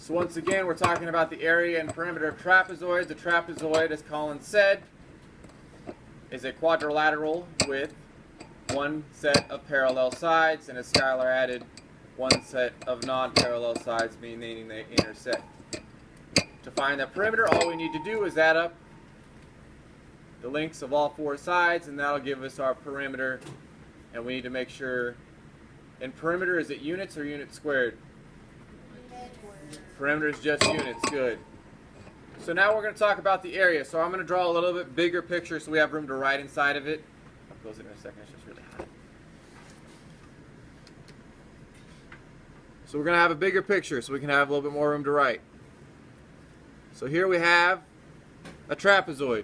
So once again, we're talking about the area and perimeter of trapezoids. The trapezoid, as Colin said, is a quadrilateral with one set of parallel sides, and as Skylar added, one set of non-parallel sides, meaning they intersect. To find that perimeter, all we need to do is add up the lengths of all four sides, and that'll give us our perimeter. And we need to make sure, in perimeter, is it units or units squared? Perimeter is just units. Good. So now we're going to talk about the area. So I'm going to draw a little bit bigger picture so we have room to write inside of it. I'll close it in a second. It's just really hot. So we're going to have a bigger picture so we can have a little bit more room to write. So here we have a trapezoid.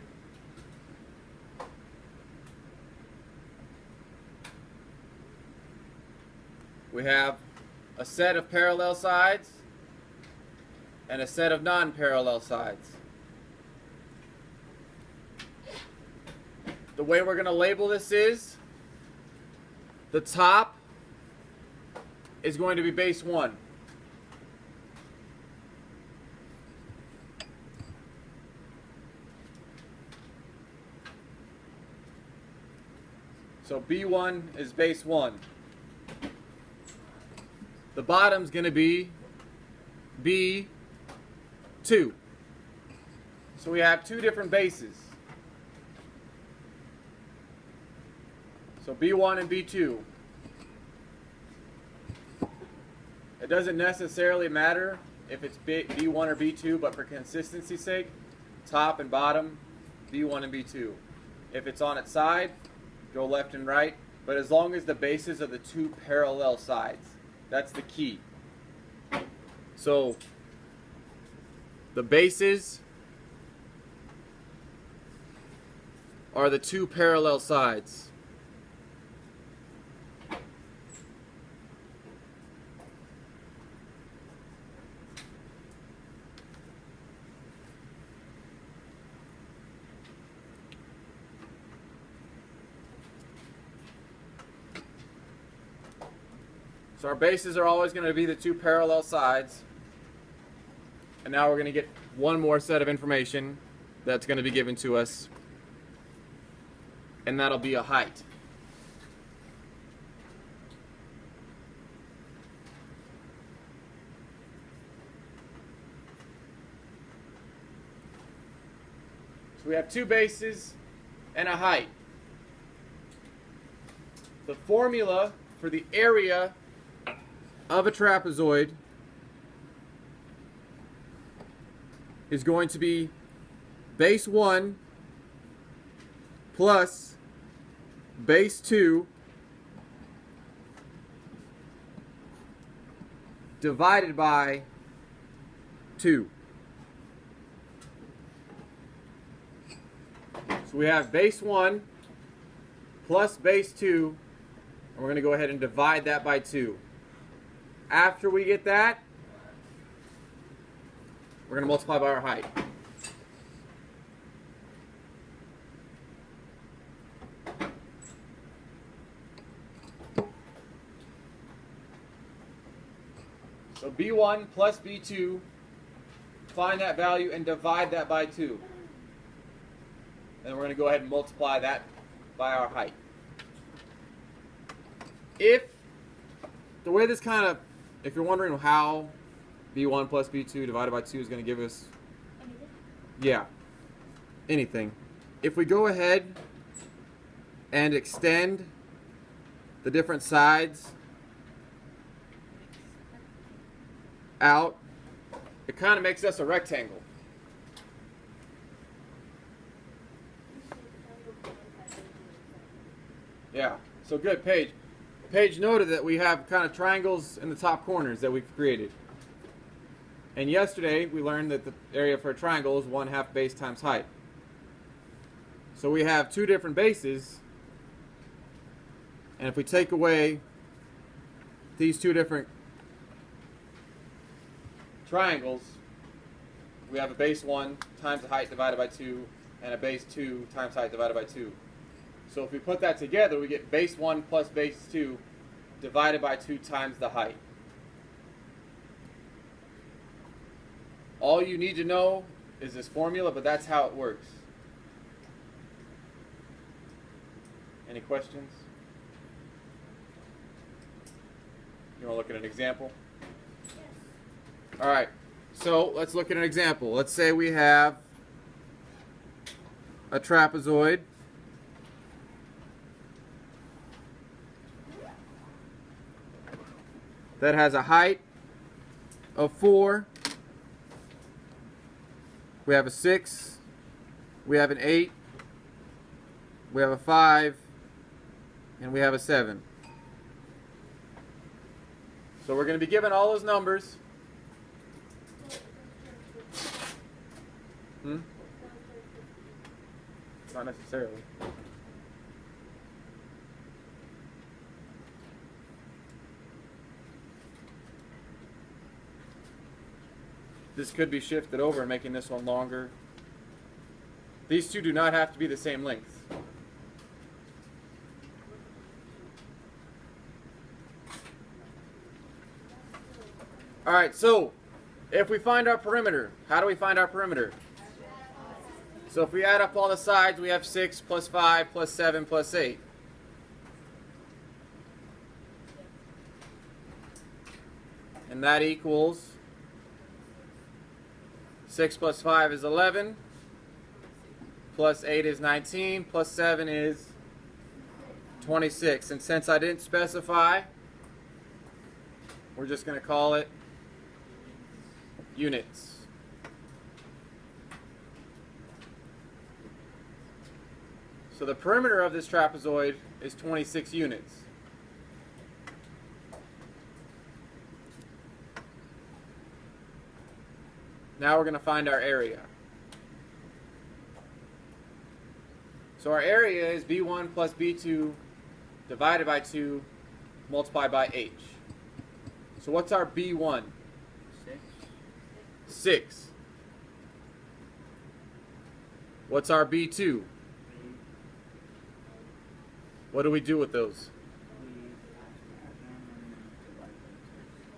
We have a set of parallel sides and a set of non-parallel sides. The way we're going to label this is the top is going to be base 1. So B1 is base 1. The bottom's going to be B2. So we have two different bases. So B1 and B2. It doesn't necessarily matter if it's B1 or B2, but for consistency's sake, top and bottom, B1 and B2. If it's on its side, go left and right, but as long as the bases are the two parallel sides. That's the key. So the bases are the two parallel sides. So our bases are always going to be the two parallel sides. And now we're going to get one more set of information that's going to be given to us. And that'll be a height. So we have two bases and a height. The formula for the area of a trapezoid is going to be base 1 plus base 2 divided by 2. So we have base 1 plus base 2, and we're going to go ahead and divide that by 2. After we get that, we're going to multiply by our height. So B1 plus B2, find that value and divide that by 2. And we're going to go ahead and multiply that by our height. If the way this kind of, if you're wondering how B1 plus B2 divided by 2 is going to give us, anything. If we go ahead and extend the different sides out, it kind of makes us a rectangle. Yeah, so good, Paige. Paige noted that we have kind of triangles in the top corners that we've created. And yesterday we learned that the area for a triangle is 1/2 base times height. So we have two different bases, and if we take away these two different triangles, we have a base 1 times the height divided by 2 and a base 2 times height divided by 2. So if we put that together, we get base 1 plus base 2 divided by 2 times the height. All you need to know is this formula, but that's how it works. Any questions? You want to look at an example? Yes. All right. So let's look at an example. Let's say we have a trapezoid that has a height of 4. We have a 6. We have an 8. We have a 5. And we have a 7. So we're going to be given all those numbers. Not necessarily. This could be shifted over and making this one longer. These two do not have to be the same length. Alright, so if we find our perimeter, how do we find our perimeter? So if we add up all the sides, we have 6 plus 5 plus 7 plus 8. And that equals 6 plus 5 is 11, plus 8 is 19, plus 7 is 26. And since I didn't specify, we're just going to call it units. So the perimeter of this trapezoid is 26 units. Now we're going to find our area. So our area is B1 plus B2 divided by 2 multiplied by H. So what's our B1? 6. What's our B2? What do we do with those?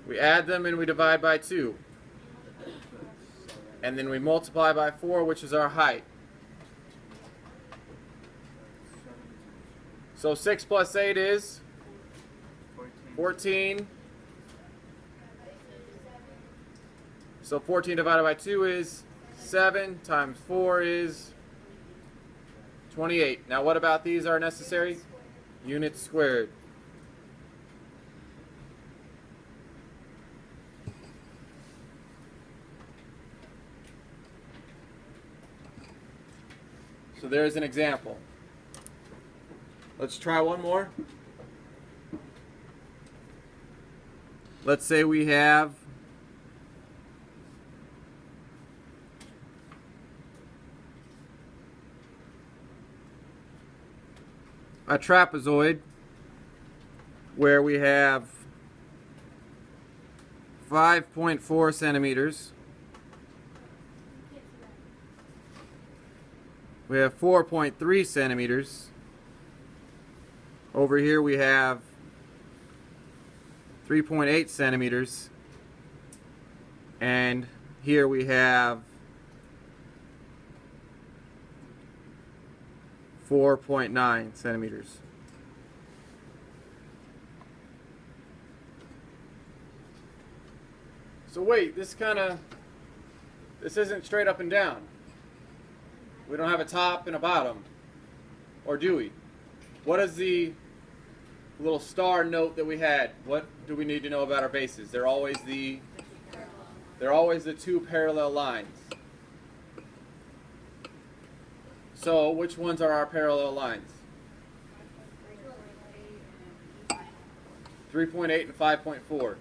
We add them and we divide by 2. And then we multiply by 4, which is our height. So 6 plus 8 is 14. So 14 divided by 2 is 7 times 4 is 28. Now what about these are necessary? Units squared. So there's an example. Let's try one more. Let's say we have a trapezoid where we have 5.4 centimeters. We have 4.3 centimeters. Over here we have 3.8 centimeters. And here we have 4.9 centimeters. So wait, this isn't straight up and down. We don't have a top and a bottom. Or do we? What is the little star note that we had? What do we need to know about our bases? They're always the two parallel lines. So which ones are our parallel lines? 3.8 and 5.4.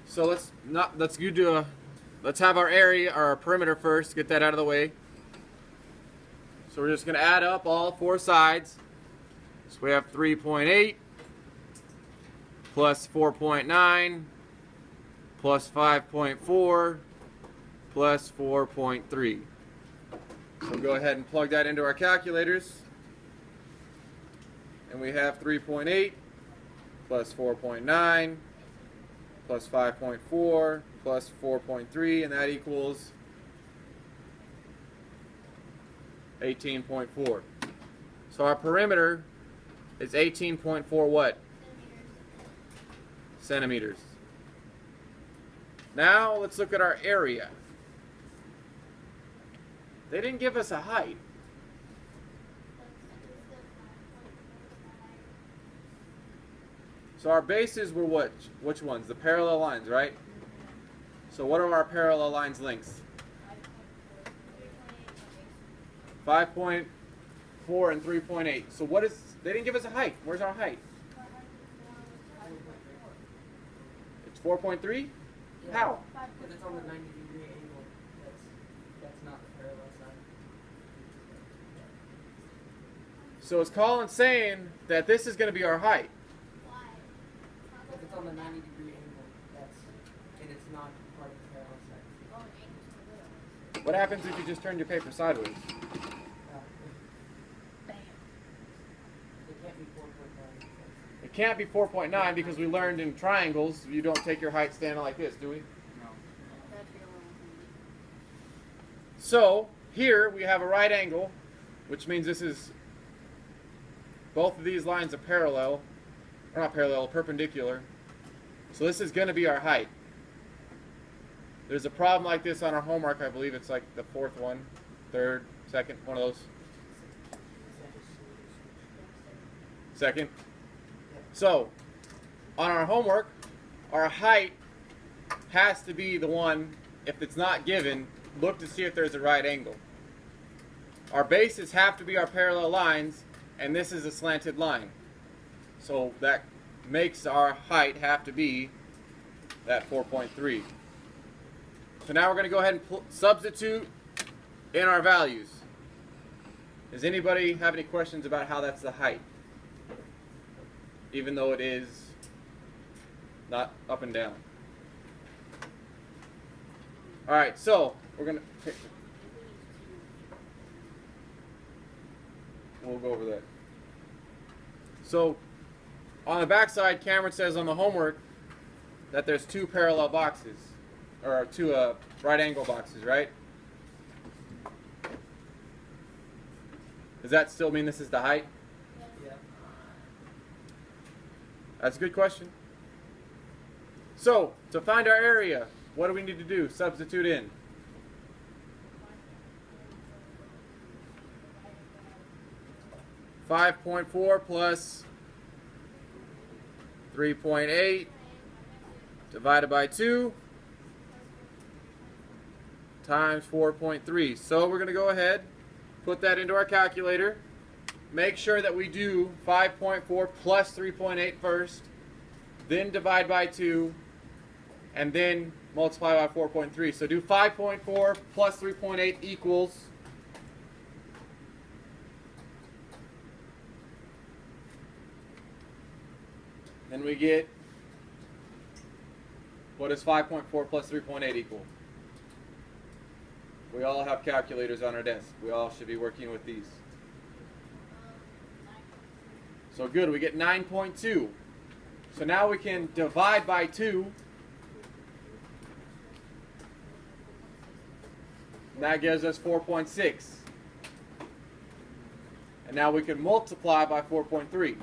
So let's have our area, our perimeter first, get that out of the way. So we're just going to add up all 4 sides. So we have 3.8 plus 4.9 plus 5.4 plus 4.3. So go ahead and plug that into our calculators. And we have 3.8 plus 4.9 plus 5.4 plus 4.3, and that equals 18.4. So our perimeter is 18.4 what? Centimeters. Now let's look at our area. They didn't give us a height. So our bases were what? Which ones? The parallel lines, right? So what are our parallel lines lengths? 5.4 and 3.8. So what is, they didn't give us a height. Where's our height? It's 4.3? Yeah. How? Because it's on the 90-degree angle. That's not the parallel side. So is Colin saying that this is going to be our height? Because it's on the 90-degree angle. And it's not part of the parallel side. What happens if you just turn your paper sideways? It can't be 4.9. It can't be 4.9 because we learned in triangles you don't take your height standing like this, do we? No. So here we have a right angle, which means this is, both of these lines are parallel, or not parallel, perpendicular. So this is going to be our height. There's a problem like this on our homework. I believe it's like the fourth one, third, second, one of those. Second. So on our homework, our height has to be the one, if it's not given, look to see if there's a right angle. Our bases have to be our parallel lines, and this is a slanted line. So that makes our height have to be that 4.3. So now we're going to go ahead and substitute in our values. Does anybody have any questions about how that's the height? Even though it is not up and down. Alright, so we're going to... We'll go over that. So on the back side, Cameron says on the homework that there's two parallel boxes, or two right angle boxes, right? Does that still mean this is the height? Yeah. That's a good question. So to find our area, what do we need to do? Substitute in. .4 plus 3.8 divided by 2 times 4.3. So we're going to go ahead, put that into our calculator. Make sure that we do 5.4 plus 3.8 first, then divide by 2, and then multiply by 4.3. So do 5.4 plus 3.8 equals 'Then we get, what does 5.4 plus 3.8 equal? We all have calculators on our desk. We all should be working with these. So good, we get 9.2. So now we can divide by 2. And that gives us 4.6. And now we can multiply by 4.3.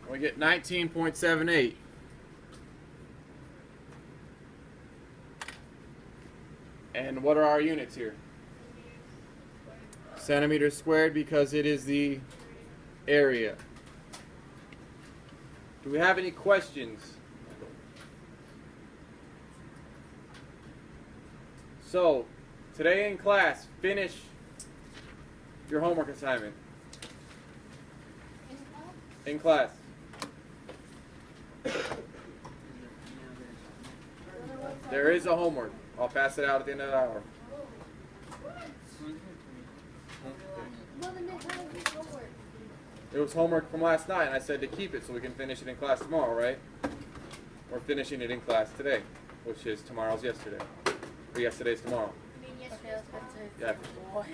We get 19.78. And what are our units here? Centimeters squared, because it is the area. Do we have any questions? So, today in class, finish your homework assignment. In class. There is a homework. I'll pass it out at the end of the hour. It was homework from last night, and I said to keep it so we can finish it in class tomorrow, right? We're finishing it in class today, which is tomorrow's yesterday. Or yesterday's tomorrow. I mean, yesterday's Yeah. What?